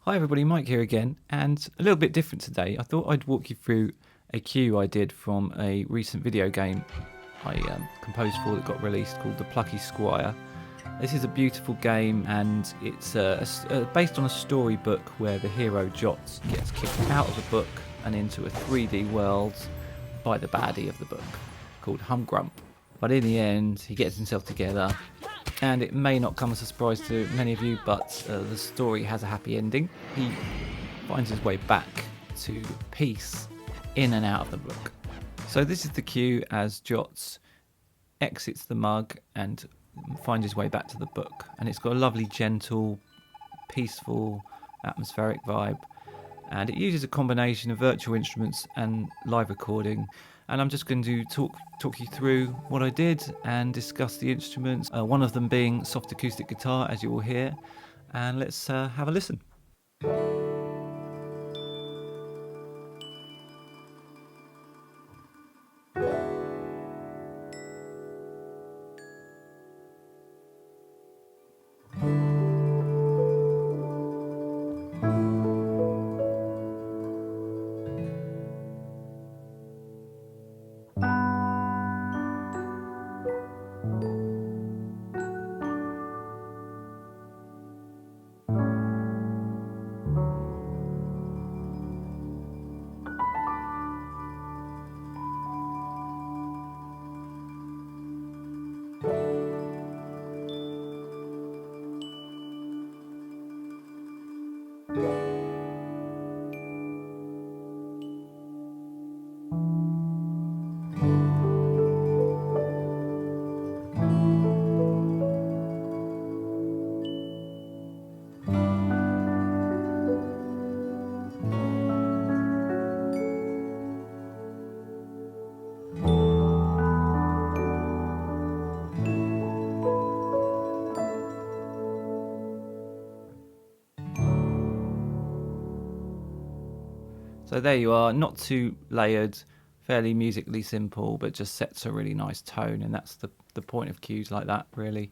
Hi everybody, Mike here again, and a little bit different today. I thought I'd walk you through a cue I did from a recent video game I composed for that got released called the Plucky Squire. This is a beautiful game, and it's based on a storybook where the hero Jot gets kicked out of the book and into a 3D world by the baddie of the book called Humgrump. But in the end, he gets himself together. And it may not come as a surprise to many of you, but the story has a happy ending. He finds his way back to peace in and out of the book. So this is the cue as Jots exits the mug and finds his way back to the book. And it's got a lovely, gentle, peaceful, atmospheric vibe. And it uses a combination of virtual instruments and live recording. And I'm just going to talk you through what I did and discuss the instruments, one of them being soft acoustic guitar, as you will hear. And let's have a listen. So there you are, not too layered, fairly musically simple, but just sets a really nice tone, and that's the point of cues like that, really.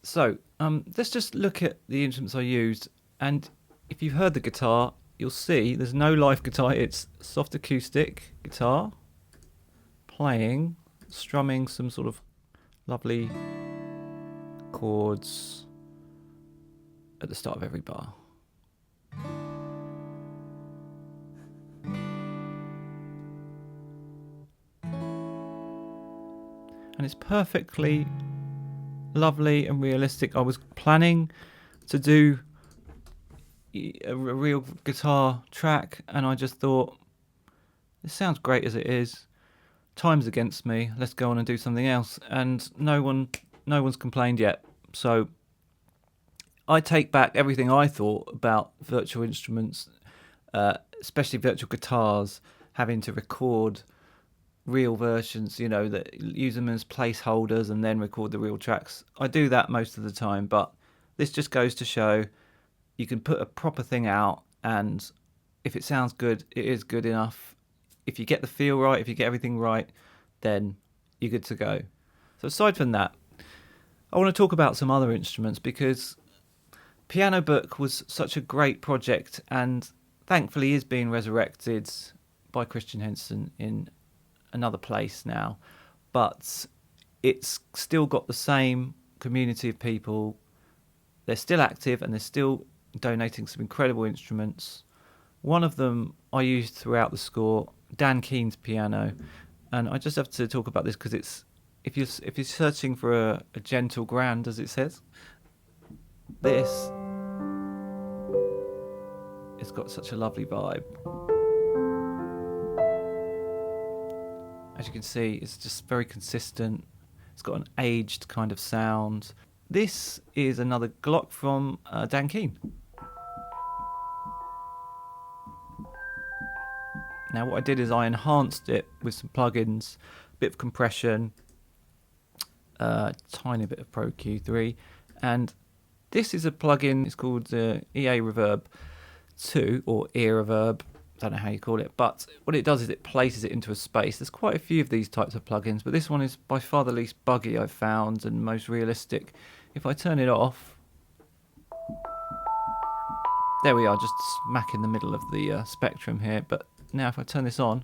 So let's just look at the instruments I used, and if you've heard the guitar, you'll see there's no live guitar. It's soft acoustic guitar playing, strumming some sort of lovely chords at the start of every bar. And it's perfectly lovely and realistic. I was planning to do a real guitar track, and I just thought, this sounds great as it is. Time's against me. Let's go on and do something else. And no one's complained yet. So I take back everything I thought about virtual instruments, especially virtual guitars, having to record real versions, that use them as placeholders and then record the real tracks. I do that most of the time, but this just goes to show you can put a proper thing out, and if it sounds good, it is good enough. If you get the feel right, if you get everything right, then you're good to go. So aside from that, I want to talk about some other instruments, because Piano Book was such a great project, and thankfully is being resurrected by Christian Henson in another place now, but it's still got the same community of people. They're still active and they're still donating some incredible instruments. One of them I used throughout the score, Dan Keen's piano, and I just have to talk about this because it's if you're searching for a gentle grand, as it says, this it's got such a lovely vibe. As you can see, it's just very consistent. It's got an aged kind of sound. This is another Glock from Dan Keen. Now what I did is I enhanced it with some plugins, a bit of compression, tiny bit of Pro Q3, and this is a plugin. It's called EA Reverb 2 or Ear Reverb. Don't know how you call it, but what it does is it places it into a space. There's quite a few of these types of plugins, but this one is by far the least buggy I've found and most realistic. If I turn it off, There we are, just smack in the middle of the spectrum here. But now if I turn this on,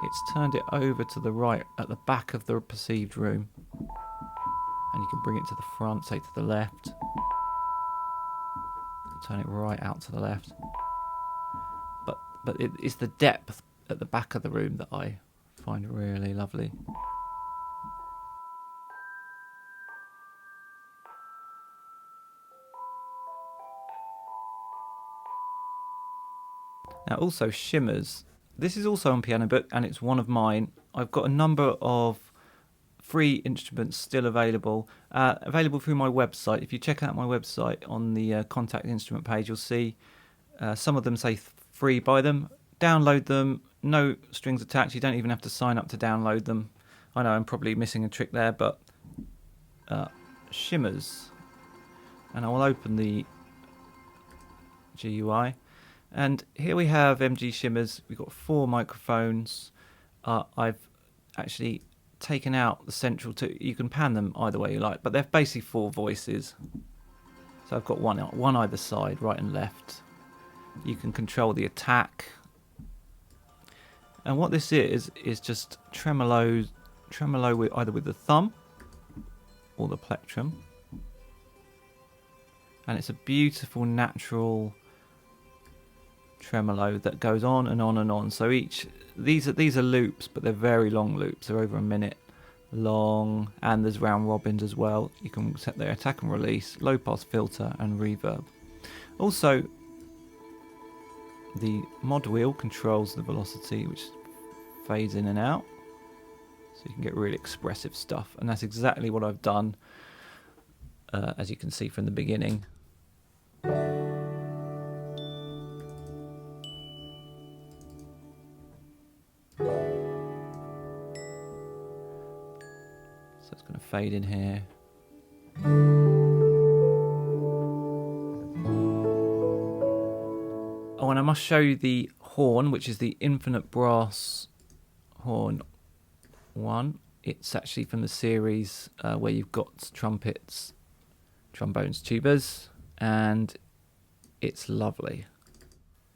it's turned it over to the right at the back of the perceived room. And you can bring it to the front, say to the left. Turn it right out to the left. But it's the depth at the back of the room that I find really lovely. Now also Shimmers. This is also on Piano Book and it's one of mine. I've got a number of free instruments still available through my website. If you check out my website on the Kontakt instrument page, you'll see some of them say free. Buy them, download them, no strings attached. You don't even have to sign up to download them. I know I'm probably missing a trick there, but Shimmers. And I will open the GUI. And here we have MG Shimmers. We've got 4 microphones. I've actually taken out the central two. You can pan them either way you like, but they're basically 4 voices. So I've got one either side, right and left. You can control the attack. And what this is just tremolo with either with the thumb or the plectrum. And it's a beautiful natural tremolo that goes on and on and on. So these are loops, but they're very long loops. They're over a minute long, and there's round robins as well. You can set their attack and release, low pass filter, and reverb. Also, the mod wheel controls the velocity, which fades in and out, so you can get really expressive stuff. And that's exactly what I've done, as you can see from the beginning. So it's going to fade in here. Oh, and I must show you the horn, which is the Infinite Brass Horn 1. It's actually from the series where you've got trumpets, trombones, tubas, and it's lovely.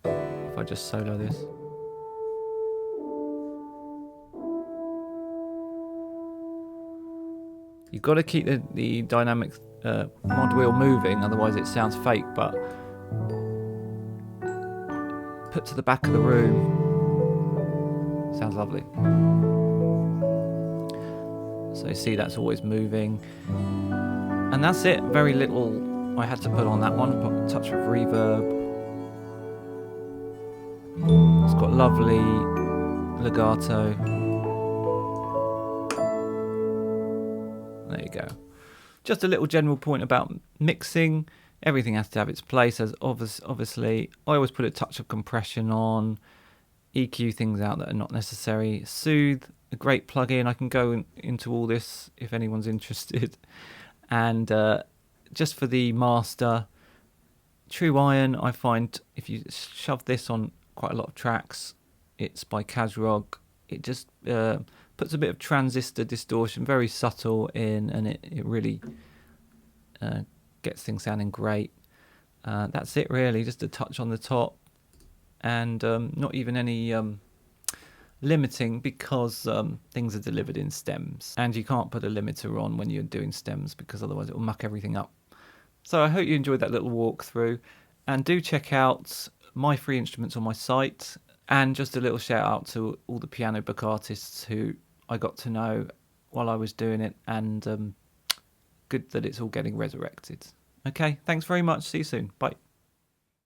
If I just solo this. You've got to keep the dynamic mod wheel moving, otherwise it sounds fake, but put to the back of the room, sounds lovely. So you see that's always moving. And that's it, very little I had to put on that one, put a touch of reverb. It's got lovely legato. There you go. Just a little general point about mixing. Everything has to have its place, as obviously. I always put a touch of compression on, EQ things out that are not necessary. Soothe, a great plugin. I can go into all this if anyone's interested. And just for the master, True Iron, I find if you shove this on quite a lot of tracks, it's by Kazrog. It just puts a bit of transistor distortion, very subtle in, and it really gets things sounding great. That's it really, just a touch on the top, and not even any limiting, because things are delivered in stems, and you can't put a limiter on when you're doing stems because otherwise it will muck everything up. So I hope you enjoyed that little walkthrough, and do check out my free instruments on my site. And just a little shout out to all the piano book artists who I got to know while I was doing it, and good that it's all getting resurrected. Okay, thanks very much. See you soon. Bye.